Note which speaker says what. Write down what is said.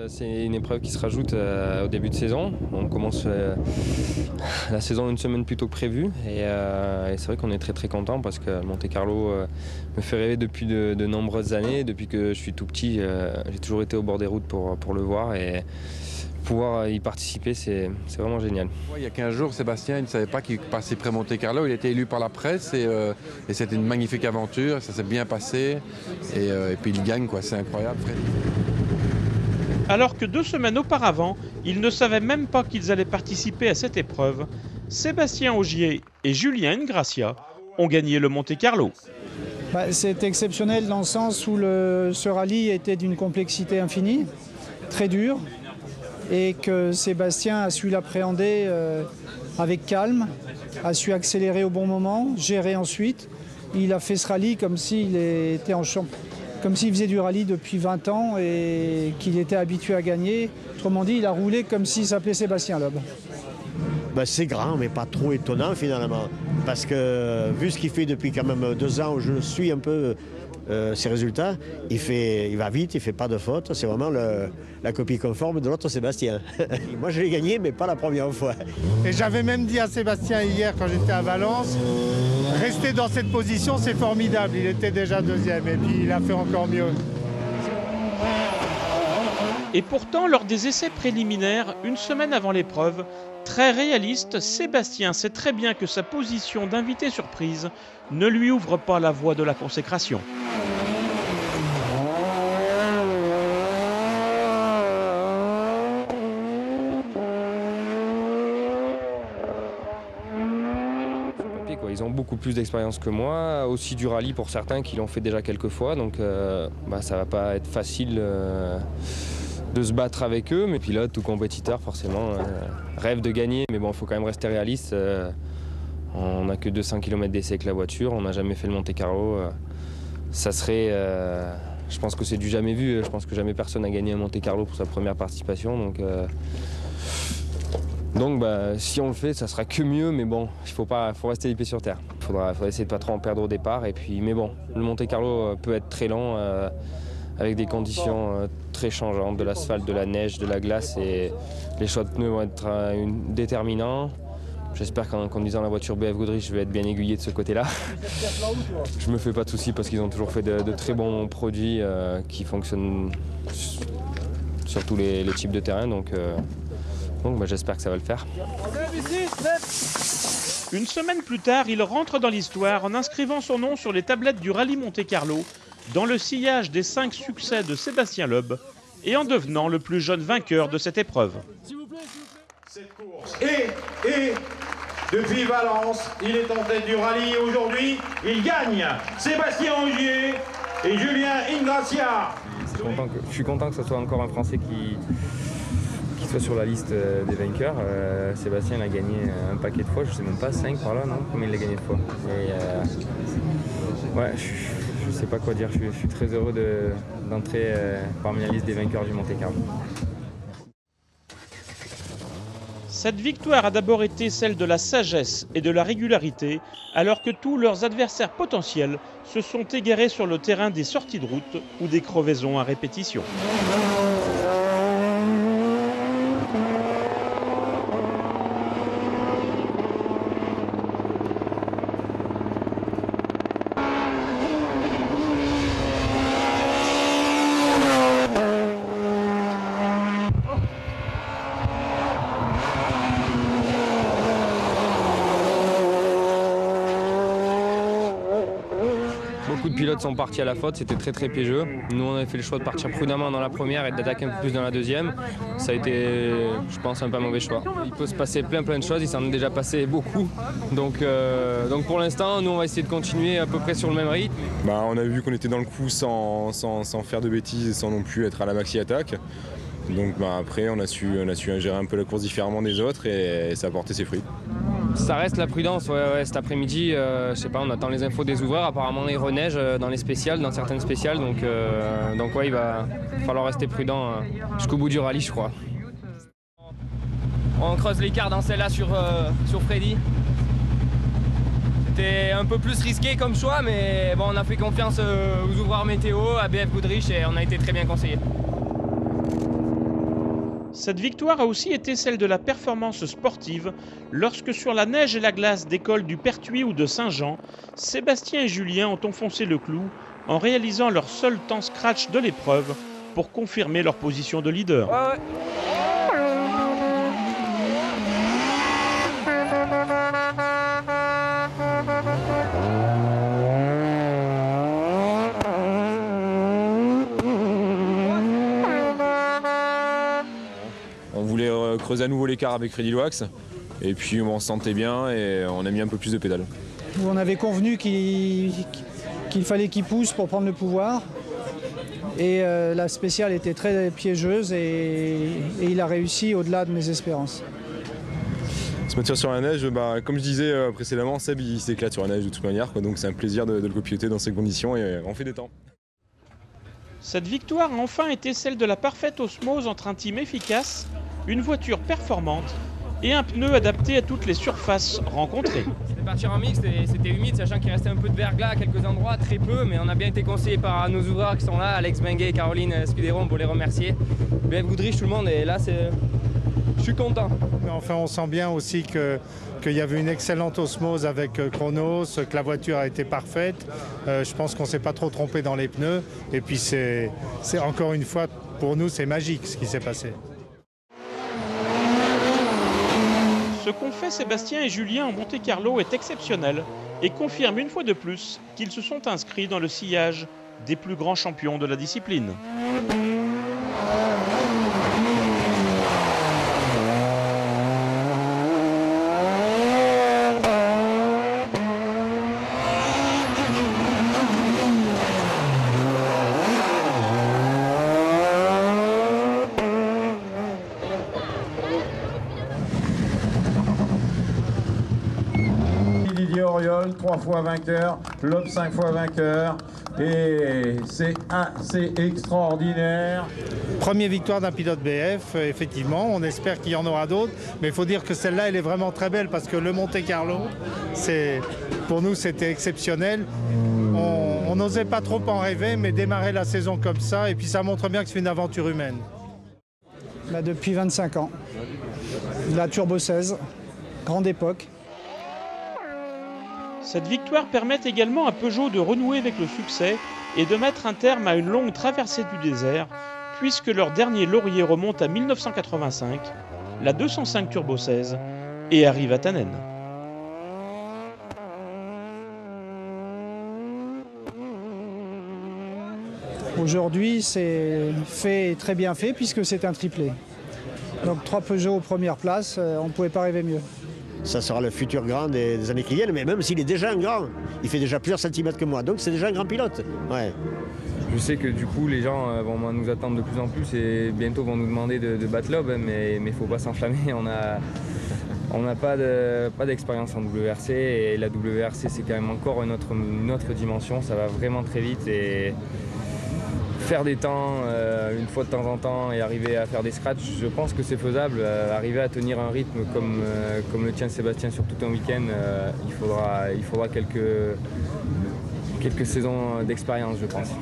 Speaker 1: C'est une épreuve qui se rajoute au début de saison. On commence la saison une semaine plus tôt que prévu et c'est vrai qu'on est très content parce que Monte-Carlo me fait rêver depuis de nombreuses années. Depuis que je suis tout petit, j'ai toujours été au bord des routes pour le voir et pouvoir y participer, c'est vraiment génial.
Speaker 2: Il y a 15 jours, Sébastien il ne savait pas qu'il passait près Monte-Carlo. Il a été élu par la presse et c'était une magnifique aventure. Ça s'est bien passé et puis il gagne, quoi. C'est incroyable.
Speaker 3: Alors que 2 semaines auparavant, ils ne savaient même pas qu'ils allaient participer à cette épreuve, Sébastien Ogier et Julien Ingrassia ont gagné le Monte-Carlo.
Speaker 4: C'est exceptionnel dans le sens où ce rallye était d'une complexité infinie, très dur, et que Sébastien a su l'appréhender avec calme, a su accélérer au bon moment, gérer ensuite. Il a fait ce rallye comme s'il était comme s'il faisait du rallye depuis 20 ans et qu'il était habitué à gagner. Autrement dit, il a roulé comme s'il s'appelait Sébastien Loeb.
Speaker 5: C'est grand, mais pas trop étonnant finalement. Parce que vu ce qu'il fait depuis quand même 2 ans où je suis un peu ses résultats, il va vite, il ne fait pas de fautes. C'est vraiment la copie conforme de l'autre Sébastien. Moi je l'ai gagné, mais pas la première fois.
Speaker 6: Et j'avais même dit à Sébastien hier quand j'étais à Valence, rester dans cette position c'est formidable. Il était déjà 2e et puis il a fait encore mieux.
Speaker 3: Et pourtant, lors des essais préliminaires, une semaine avant l'épreuve, très réaliste, Sébastien sait très bien que sa position d'invité surprise ne lui ouvre pas la voie de la consécration.
Speaker 1: Ils ont beaucoup plus d'expérience que moi, aussi du rallye pour certains qui l'ont fait déjà quelques fois, donc ça va pas être facile de se battre avec eux. Mais pilote, tout compétiteur forcément rêve de gagner, mais bon, il faut quand même rester réaliste. On n'a que 200 km d'essai avec la voiture, on n'a jamais fait le Monte-Carlo. Ça serait, je pense que c'est du jamais vu, je pense que jamais personne n'a gagné un Monte-Carlo pour sa première participation. Donc si on le fait, ça sera que mieux, mais bon, faut rester les pieds sur terre. Il faudra essayer de pas trop en perdre au départ. Et puis, mais bon, le Monte-Carlo peut être très lent avec des conditions très changeantes, de l'asphalte, de la neige, de la glace, et les choix de pneus vont être déterminants. J'espère qu'en conduisant la voiture BF Goodrich, je vais être bien aiguillé de ce côté-là. Je me fais pas de soucis parce qu'ils ont toujours fait de très bons produits qui fonctionnent sur tous les types de terrain. Donc j'espère que ça va le faire.
Speaker 3: Une semaine plus tard, il rentre dans l'histoire en inscrivant son nom sur les tablettes du rallye Monte-Carlo, dans le sillage des 5 succès de Sébastien Loeb, et en devenant le plus jeune vainqueur de cette épreuve.
Speaker 7: Cette course. Et depuis Valence, il est en tête du rallye. Aujourd'hui, il gagne. Sébastien Ogier et Julien Ingrassia.
Speaker 1: Je suis content que ce soit encore un Français qui soit sur la liste des vainqueurs. Sébastien l'a gagné un paquet de fois, je sais même pas, 5 par là, non? Combien il l'a gagné de fois? Je sais pas quoi dire, je suis très heureux d'entrer parmi la liste des vainqueurs du Monte-Carlo.
Speaker 3: Cette victoire a d'abord été celle de la sagesse et de la régularité, alors que tous leurs adversaires potentiels se sont égarés sur le terrain des sorties de route ou des crevaisons à répétition.
Speaker 1: Beaucoup de pilotes sont partis à la faute, c'était très piégeux. Nous on avait fait le choix de partir prudemment dans la première et d'attaquer un peu plus dans la deuxième. Ça a été, je pense, un pas mauvais choix. Il peut se passer plein de choses, il s'en est déjà passé beaucoup. Donc pour l'instant, nous on va essayer de continuer à peu près sur le même rythme.
Speaker 8: On a vu qu'on était dans le coup sans faire de bêtises et sans non plus être à la maxi attaque. Donc après on a su gérer un peu la course différemment des autres et ça a porté ses fruits.
Speaker 1: Ça reste la prudence, ouais, cet après-midi, je sais pas, on attend les infos des ouvreurs, apparemment il reneige dans les spéciales, dans certaines spéciales, donc ouais, il va falloir rester prudent jusqu'au bout du rallye, je crois. On creuse l'écart dans celle-là sur Freddy. C'était un peu plus risqué comme choix, mais bon, on a fait confiance aux ouvreurs météo, à BF Goodrich, et on a été très bien conseillés.
Speaker 3: Cette victoire a aussi été celle de la performance sportive lorsque sur la neige et la glace des cols du Pertuis ou de Saint-Jean, Sébastien et Julien ont enfoncé le clou en réalisant leur seul temps scratch de l'épreuve pour confirmer leur position de leader.
Speaker 8: On voulait creuser à nouveau l'écart avec Freddy Loax et puis on se sentait bien et on a mis un peu plus de pédales.
Speaker 4: On avait convenu qu'il fallait qu'il pousse pour prendre le pouvoir. Et la spéciale était très piégeuse et il a réussi au-delà de mes espérances.
Speaker 8: Se mettre sur la neige, comme je disais précédemment, Seb il s'éclate sur la neige de toute manière, quoi, donc c'est un plaisir de le copiloter dans ces conditions et on fait des temps.
Speaker 3: Cette victoire a enfin été celle de la parfaite osmose entre un team efficace, une voiture performante et un pneu adapté à toutes les surfaces rencontrées.
Speaker 9: C'était partir en mixte et c'était humide, sachant qu'il restait un peu de verglas à quelques endroits, très peu, mais on a bien été conseillés par nos ouvreurs qui sont là, Alex Benguet et Caroline Scudero, pour les remercier. Bien Goudrich, tout le monde, et là je suis content.
Speaker 6: Mais enfin, on sent bien aussi qu'il y avait une excellente osmose avec Chronos, que la voiture a été parfaite. Je pense qu'on ne s'est pas trop trompé dans les pneus. Et puis c'est encore une fois, pour nous, c'est magique ce qui s'est passé.
Speaker 3: Ce qu'ont fait Sébastien et Julien en Monte-Carlo est exceptionnel et confirme une fois de plus qu'ils se sont inscrits dans le sillage des plus grands champions de la discipline.
Speaker 7: Didier Auriol, 3 fois vainqueur, Loeb 5 fois vainqueur, et c'est assez extraordinaire.
Speaker 6: Première victoire d'un pilote BF, effectivement, on espère qu'il y en aura d'autres, mais il faut dire que celle-là, elle est vraiment très belle parce que le Monte-Carlo, pour nous, c'était exceptionnel. On n'osait pas trop en rêver, mais démarrer la saison comme ça, et puis ça montre bien que c'est une aventure humaine.
Speaker 4: Depuis 25 ans, la Turbo 16, grande époque.
Speaker 3: Cette victoire permet également à Peugeot de renouer avec le succès et de mettre un terme à une longue traversée du désert, puisque leur dernier laurier remonte à 1985, la 205 Turbo 16, et arrive à Tannen.
Speaker 4: Aujourd'hui, c'est très bien fait puisque c'est un triplé. Donc 3 Peugeot aux premières places, on ne pouvait pas rêver mieux.
Speaker 5: Ça sera le futur grand des années qui viennent, mais même s'il est déjà un grand, il fait déjà plusieurs centimètres que moi, donc c'est déjà un grand pilote. Ouais.
Speaker 9: Je sais que du coup les gens vont nous attendre de plus en plus et bientôt vont nous demander de battre Loeb, mais il ne faut pas s'enflammer. On n'a pas d'expérience en WRC et la WRC c'est quand même encore une autre dimension, ça va vraiment très vite et faire des temps une fois de temps en temps et arriver à faire des scratchs, je pense que c'est faisable. Arriver à tenir un rythme comme le tient Sébastien sur tout un week-end, il faudra quelques saisons d'expérience, je pense.